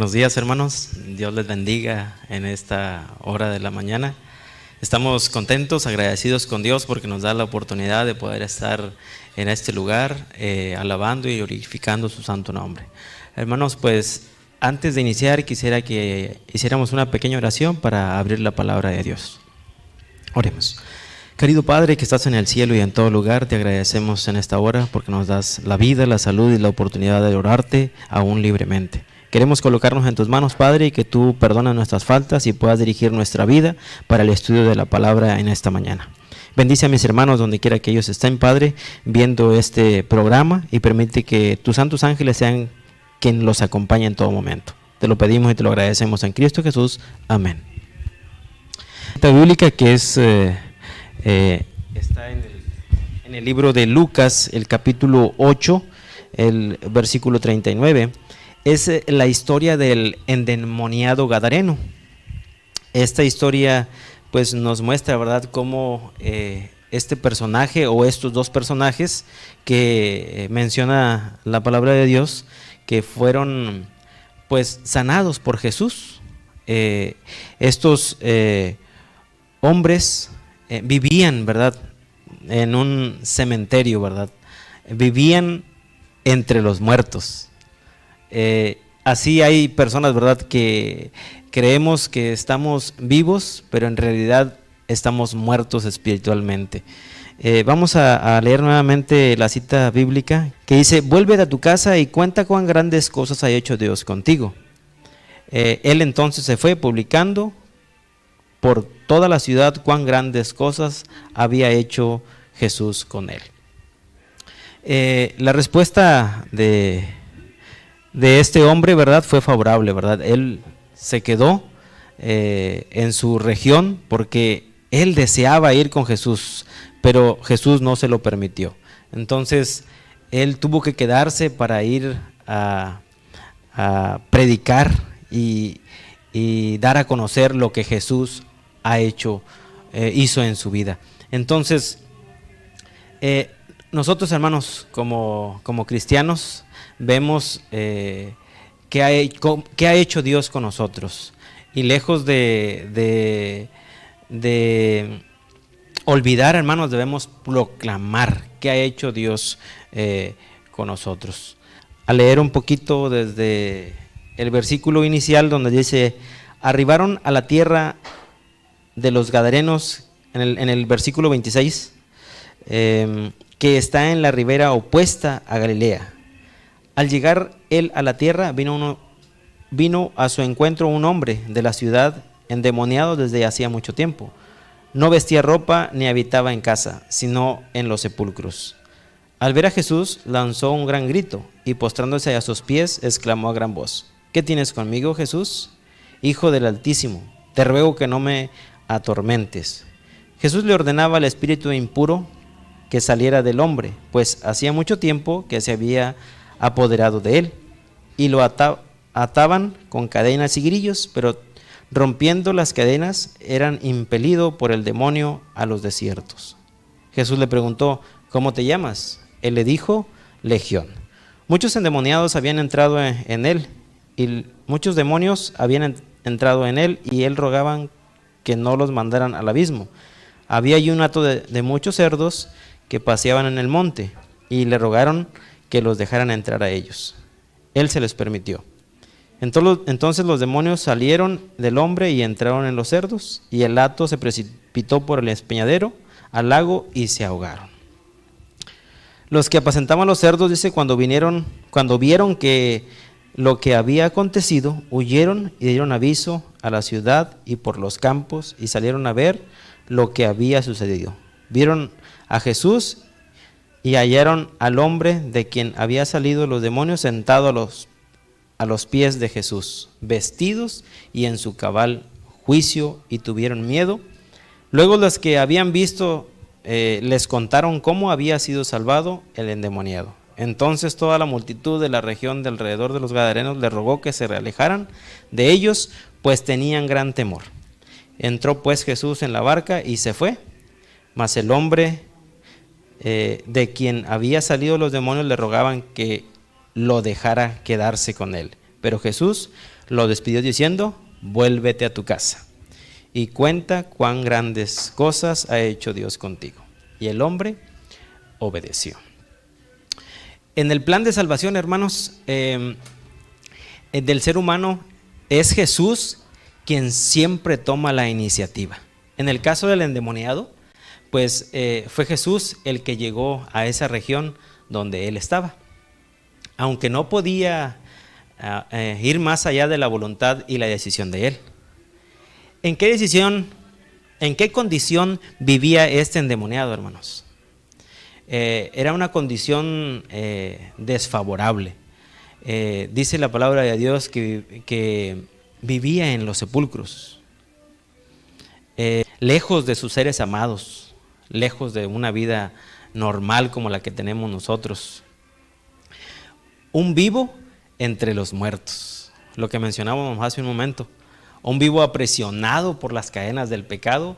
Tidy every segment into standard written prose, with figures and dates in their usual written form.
Buenos días, hermanos. Dios les bendiga en esta hora de la mañana. Estamos contentos, agradecidos con Dios porque nos da la oportunidad de poder estar en este lugar alabando y glorificando su santo nombre. Hermanos, pues antes de iniciar quisiera que hiciéramos una pequeña oración para abrir la palabra de Dios. Oremos. Querido Padre que estás en el cielo y en todo lugar, te agradecemos en esta hora porque nos das la vida, la salud y la oportunidad de orarte aún libremente. Queremos colocarnos en tus manos, Padre, y que tú perdonas nuestras faltas y puedas dirigir nuestra vida para el estudio de la palabra en esta mañana. Bendice a mis hermanos donde quiera que ellos estén, Padre, viendo este programa, y permite que tus santos ángeles sean quien los acompañe en todo momento. Te lo pedimos y te lo agradecemos en Cristo Jesús. Amén. La bíblica que está en el libro de Lucas, el capítulo 8, el versículo 39. Es la historia del endemoniado gadareno. Esta historia pues nos muestra, ¿verdad?, cómo este personaje o estos dos personajes que menciona la palabra de Dios, que fueron pues sanados por Jesús. Estos hombres vivían, ¿verdad?, en un cementerio, ¿verdad? Vivían entre los muertos. Así hay personas, ¿verdad?, que creemos que estamos vivos, pero en realidad estamos muertos espiritualmente. Vamos a leer nuevamente la cita bíblica que dice: vuelve a tu casa y cuenta cuán grandes cosas ha hecho Dios contigo. Él entonces se fue publicando por toda la ciudad cuán grandes cosas había hecho Jesús con él. La respuesta de este hombre, ¿verdad?, fue favorable, ¿verdad? Él se quedó en su región porque él deseaba ir con Jesús, pero Jesús no se lo permitió. Entonces, él tuvo que quedarse para ir a predicar y dar a conocer lo que Jesús hizo en su vida. Entonces, nosotros, hermanos, como cristianos, vemos qué ha hecho Dios con nosotros, y lejos de olvidar, hermanos, debemos proclamar qué ha hecho Dios con nosotros. A leer un poquito desde el versículo inicial donde dice: arribaron a la tierra de los Gadarenos, en el versículo 26, que está en la ribera opuesta a Galilea. Al llegar él a la tierra, vino a su encuentro un hombre de la ciudad, endemoniado desde hacía mucho tiempo. No vestía ropa ni habitaba en casa, sino en los sepulcros. Al ver a Jesús, lanzó un gran grito y, postrándose a sus pies, exclamó a gran voz: ¿qué tienes conmigo, Jesús, Hijo del Altísimo? Te ruego que no me atormentes. Jesús le ordenaba al espíritu impuro que saliera del hombre, pues hacía mucho tiempo que se había apoderado de él, y lo ataban con cadenas y grillos, pero rompiendo las cadenas eran impelido por el demonio a los desiertos. Jesús le preguntó: ¿cómo te llamas? Él le dijo: Legión. Muchos endemoniados habían entrado en él, y muchos demonios habían entrado en él, y él rogaban que no los mandaran al abismo. Había allí un hato de muchos cerdos que paseaban en el monte, y le rogaron que los dejaran entrar a ellos. Él se les permitió. Entonces los demonios salieron del hombre y entraron en los cerdos, y el hato se precipitó por el despeñadero al lago y se ahogaron. Los que apacentaban los cerdos, dice, cuando vieron que lo que había acontecido, huyeron y dieron aviso a la ciudad y por los campos, y salieron a ver lo que había sucedido. Vieron a Jesús y hallaron al hombre de quien había salido los demonios sentado a los pies de Jesús, vestidos y en su cabal juicio, y tuvieron miedo. Luego los que habían visto les contaron cómo había sido salvado el endemoniado. Entonces toda la multitud de la región de alrededor de los Gadarenos le rogó que se alejaran de ellos, pues tenían gran temor. Entró pues Jesús en la barca y se fue, mas el hombre de quien había salido los demonios le rogaban que lo dejara quedarse con él. Pero Jesús lo despidió diciendo: vuélvete a tu casa y cuenta cuán grandes cosas ha hecho Dios contigo. Y el hombre obedeció. En el plan de salvación, hermanos, del ser humano, es Jesús quien siempre toma la iniciativa. En el caso del endemoniado, pues fue Jesús el que llegó a esa región donde él estaba. Aunque no podía ir más allá de la voluntad y la decisión de él. ¿En qué condición vivía este endemoniado, hermanos? Era una condición desfavorable. Dice la palabra de Dios que vivía en los sepulcros, lejos de sus seres amados, lejos de una vida normal como la que tenemos nosotros. Un vivo entre los muertos, lo que mencionábamos hace un momento. Un vivo aprisionado por las cadenas del pecado,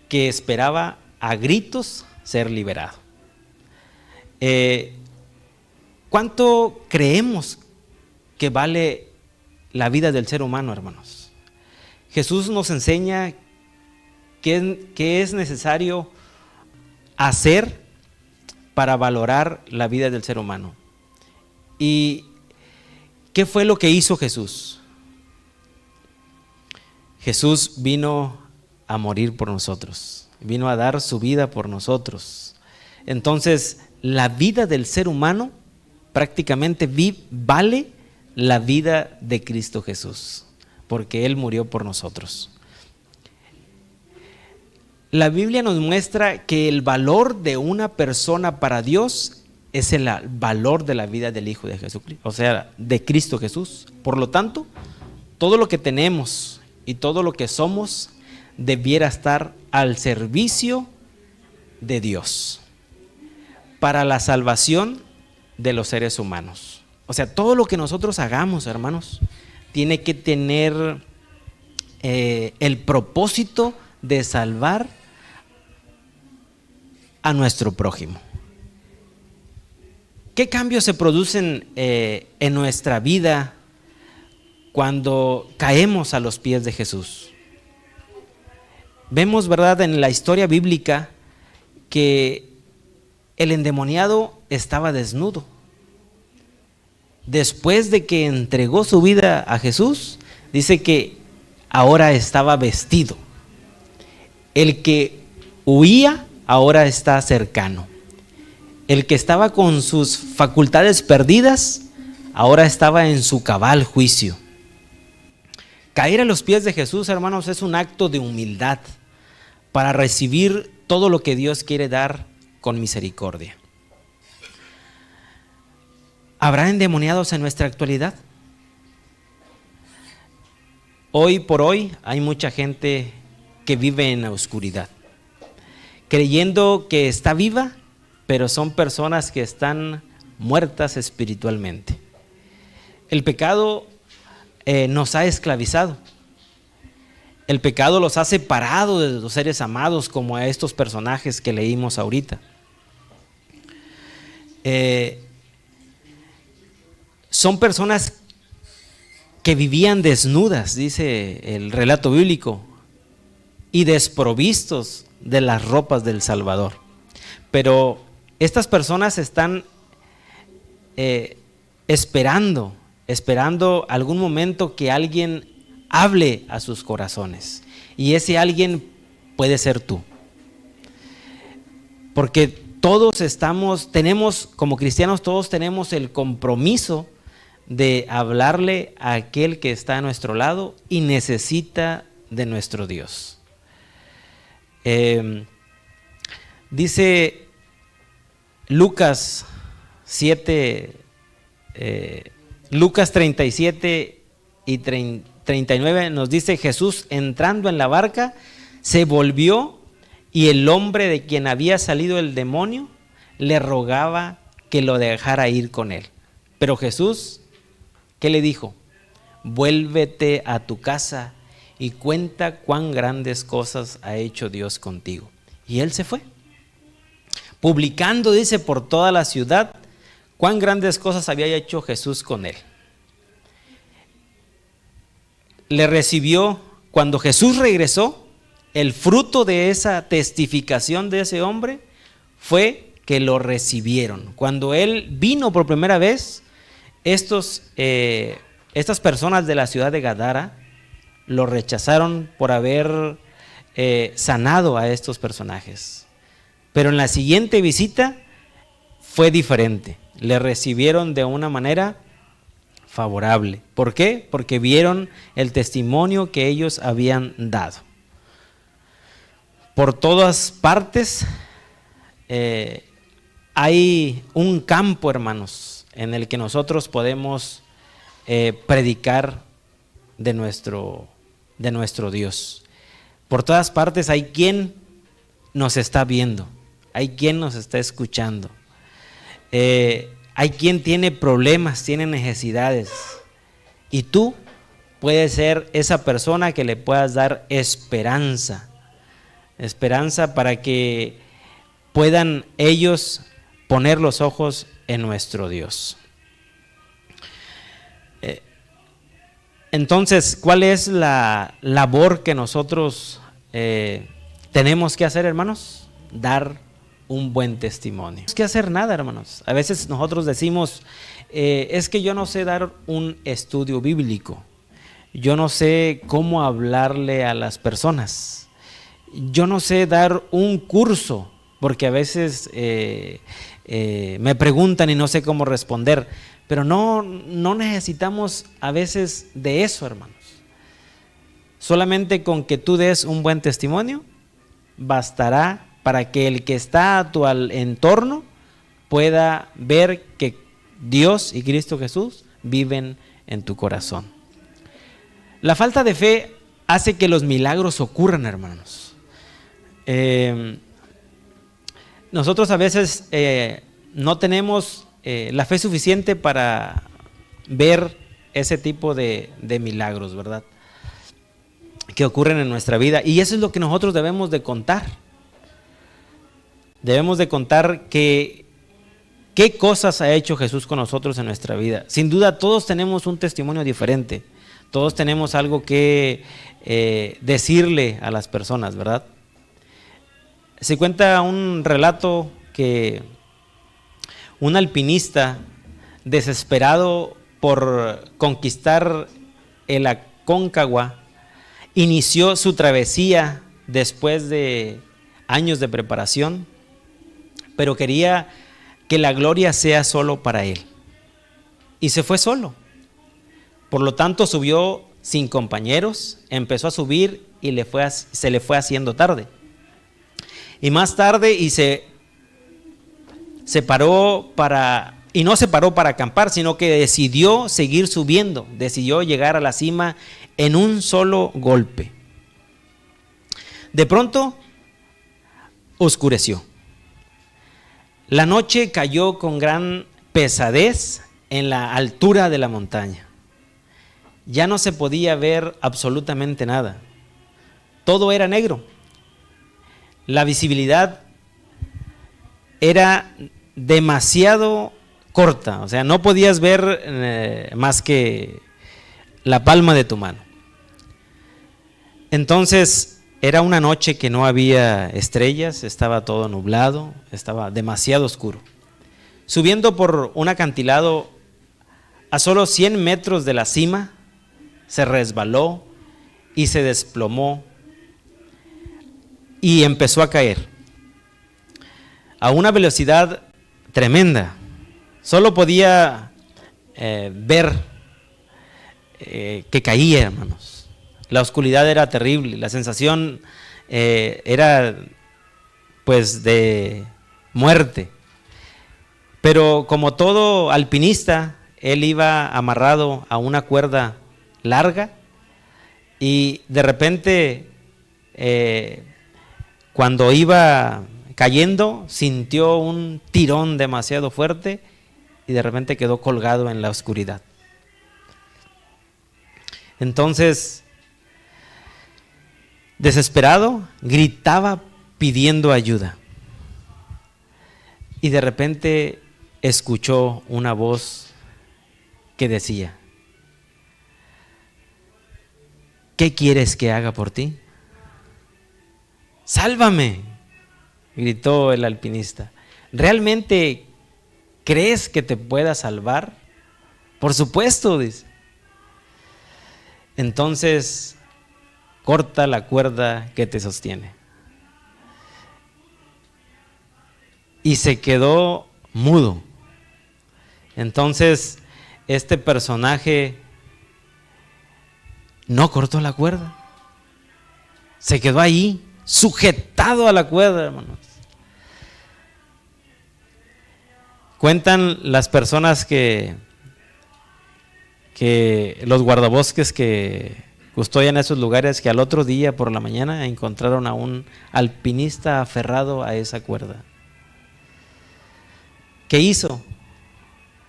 que esperaba a gritos ser liberado. ¿Cuánto creemos que vale la vida del ser humano, hermanos? Jesús nos enseña qué es necesario hacer para valorar la vida del ser humano. ¿Y qué fue lo que hizo Jesús? Jesús vino a morir por nosotros, vino a dar su vida por nosotros. Entonces, la vida del ser humano prácticamente vale la vida de Cristo Jesús, porque Él murió por nosotros. La Biblia nos muestra que el valor de una persona para Dios es el valor de la vida del Hijo de Jesucristo, o sea, de Cristo Jesús. Por lo tanto, todo lo que tenemos y todo lo que somos debiera estar al servicio de Dios para la salvación de los seres humanos. O sea, todo lo que nosotros hagamos, hermanos, tiene que tener el propósito de salvar a nuestro prójimo. ¿Qué cambios se producen en nuestra vida cuando caemos a los pies de Jesús? Vemos, ¿verdad?, en la historia bíblica que el endemoniado estaba desnudo. Después de que entregó su vida a Jesús, dice que ahora estaba vestido. El que huía ahora está cercano. El que estaba con sus facultades perdidas ahora estaba en su cabal juicio. Caer a los pies de Jesús, hermanos, es un acto de humildad para recibir todo lo que Dios quiere dar con misericordia. ¿Habrá endemoniados en nuestra actualidad? Hoy por hoy hay mucha gente que vive en la oscuridad, creyendo que está viva, pero son personas que están muertas espiritualmente. El pecado nos ha esclavizado. El pecado los ha separado de los seres amados, como a estos personajes que leímos ahorita. Son personas que vivían desnudas, dice el relato bíblico, y desprovistos de las ropas del Salvador. Pero estas personas están esperando algún momento que alguien hable a sus corazones, y ese alguien puede ser tú, porque tenemos como cristianos, todos tenemos el compromiso de hablarle a aquel que está a nuestro lado y necesita de nuestro Dios. Dice Lucas 37 y 39 nos dice: Jesús, entrando en la barca, se volvió, y el hombre de quien había salido el demonio le rogaba que lo dejara ir con él. Pero Jesús, ¿qué le dijo? Vuélvete a tu casa y cuenta cuán grandes cosas ha hecho Dios contigo. Y él se fue, publicando, dice, por toda la ciudad cuán grandes cosas había hecho Jesús con él. le recibió, cuando Jesús regresó, el fruto de esa testificación de ese hombre fue que lo recibieron. Cuando él vino por primera vez, estas personas de la ciudad de Gadara lo rechazaron por haber sanado a estos personajes. Pero en la siguiente visita fue diferente. Le recibieron de una manera favorable. ¿Por qué? Porque vieron el testimonio que ellos habían dado. Por todas partes hay un campo, hermanos, en el que nosotros podemos predicar de nuestro Dios. Por todas partes hay quien nos está viendo, hay quien nos está escuchando, hay quien tiene problemas, tiene necesidades, y tú puedes ser esa persona que le puedas dar esperanza para que puedan ellos poner los ojos en nuestro Dios. Entonces, ¿cuál es la labor que nosotros tenemos que hacer, hermanos? Dar un buen testimonio. No hay que hacer nada, hermanos. A veces nosotros decimos, es que yo no sé dar un estudio bíblico, yo no sé cómo hablarle a las personas, yo no sé dar un curso, porque a veces me preguntan y no sé cómo responder. Pero no necesitamos a veces de eso, hermanos. Solamente con que tú des un buen testimonio bastará para que el que está a tu entorno pueda ver que Dios y Cristo Jesús viven en tu corazón. La falta de fe hace que los milagros ocurran, hermanos. Nosotros a veces no tenemos la fe suficiente para ver ese tipo de milagros, ¿verdad?, que ocurren en nuestra vida, y eso es lo que nosotros debemos de contar. Debemos de contar qué cosas ha hecho Jesús con nosotros en nuestra vida. Sin duda todos tenemos un testimonio diferente, todos tenemos algo que decirle a las personas, ¿verdad? Se cuenta un relato que un alpinista desesperado por conquistar el Aconcagua inició su travesía después de años de preparación, pero quería que la gloria sea solo para él, y se fue solo. Por lo tanto subió sin compañeros, empezó a subir y se le fue haciendo tarde, y más tarde y no se paró para acampar, sino que decidió seguir subiendo, decidió llegar a la cima en un solo golpe. De pronto oscureció. La noche cayó con gran pesadez en la altura de la montaña. Ya no se podía ver absolutamente nada. Todo era negro. La visibilidad era demasiado corta, o sea, no podías ver más que la palma de tu mano. Entonces era una noche que no había estrellas, estaba todo nublado, estaba demasiado oscuro. Subiendo por un acantilado a solo 100 metros de la cima, se resbaló y se desplomó y empezó a caer a una velocidad tremenda. Solo podía ver que caía, hermanos. La oscuridad era terrible, la sensación era pues de muerte. Pero como todo alpinista, él iba amarrado a una cuerda larga, y de repente cuando iba cayendo sintió un tirón demasiado fuerte y de repente quedó colgado en la oscuridad. Entonces, desesperado, gritaba pidiendo ayuda, y de repente escuchó una voz que decía: ¿qué quieres que haga por ti? Sálvame, gritó el alpinista. ¿Realmente crees que te pueda salvar? Por supuesto, dice. Entonces, corta la cuerda que te sostiene. Y se quedó mudo. Entonces, este personaje no cortó la cuerda. Se quedó ahí, sujetado a la cuerda, hermanos. Cuentan las personas que los guardabosques que custodian esos lugares, que al otro día por la mañana encontraron a un alpinista aferrado a esa cuerda. ¿Qué hizo?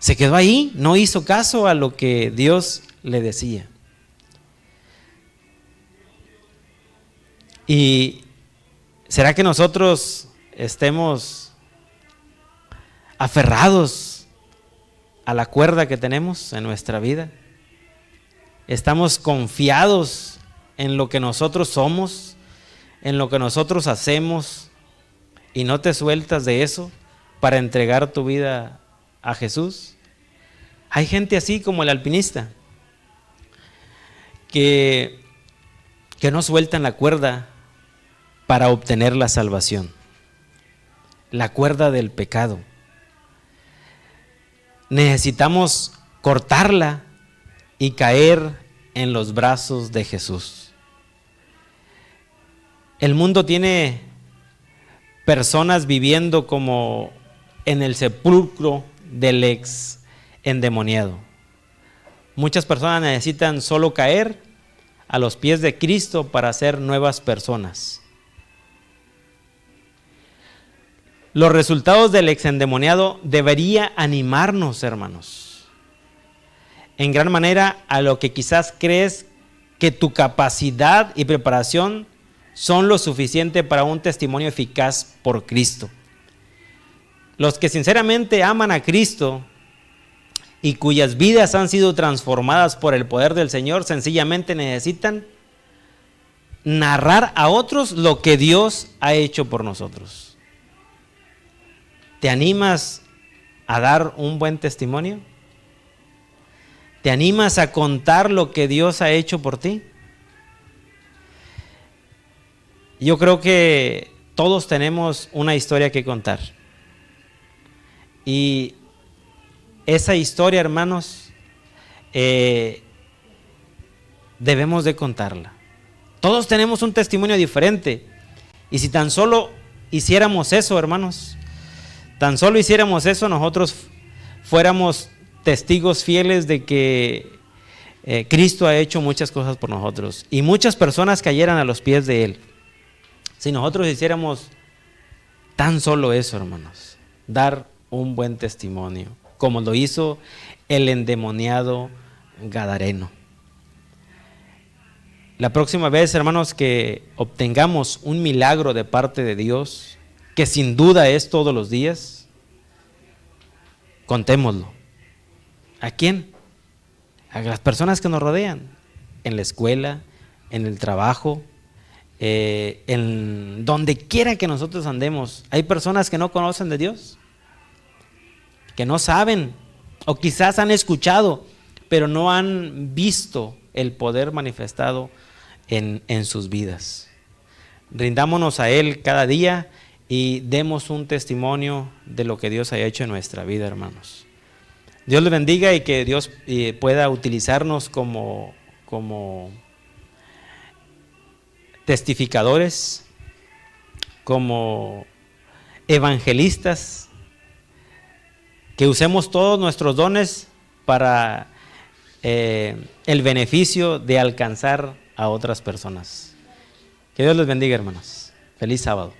Se quedó ahí, no hizo caso a lo que Dios le decía. ¿Y será que nosotros estemos aferrados a la cuerda que tenemos en nuestra vida? ¿Estamos confiados en lo que nosotros somos, en lo que nosotros hacemos, y no te sueltas de eso para entregar tu vida a Jesús? Hay gente así como el alpinista, que no sueltan la cuerda para obtener la salvación, la cuerda del pecado. Necesitamos cortarla y caer en los brazos de Jesús. El mundo tiene personas viviendo como en el sepulcro del ex endemoniado. Muchas personas necesitan solo caer a los pies de Cristo para ser nuevas personas. Los resultados del ex endemoniado debería animarnos, hermanos, en gran manera a lo que quizás crees que tu capacidad y preparación son lo suficiente para un testimonio eficaz por Cristo. Los que sinceramente aman a Cristo y cuyas vidas han sido transformadas por el poder del Señor, sencillamente necesitan narrar a otros lo que Dios ha hecho por nosotros. ¿Te animas a dar un buen testimonio? ¿Te animas a contar lo que Dios ha hecho por ti? Yo creo que todos tenemos una historia que contar. Y esa historia, hermanos, debemos de contarla. Todos tenemos un testimonio diferente. Y si tan solo hiciéramos eso, hermanos, tan solo hiciéramos eso, nosotros fuéramos testigos fieles de que Cristo ha hecho muchas cosas por nosotros. Y muchas personas cayeran a los pies de Él. Si nosotros hiciéramos tan solo eso, hermanos, dar un buen testimonio, como lo hizo el endemoniado gadareno. La próxima vez, hermanos, que obtengamos un milagro de parte de Dios, que sin duda es todos los días, contémoslo. ¿A quién? A las personas que nos rodean, en la escuela, en el trabajo, en donde quiera que nosotros andemos. Hay personas que no conocen de Dios, que no saben, o quizás han escuchado, pero no han visto el poder manifestado en sus vidas. Rindámonos a Él cada día y demos un testimonio de lo que Dios haya hecho en nuestra vida, hermanos. Dios les bendiga y que Dios pueda utilizarnos como testificadores, como evangelistas, que usemos todos nuestros dones para el beneficio de alcanzar a otras personas. Que Dios les bendiga, hermanos. Feliz sábado.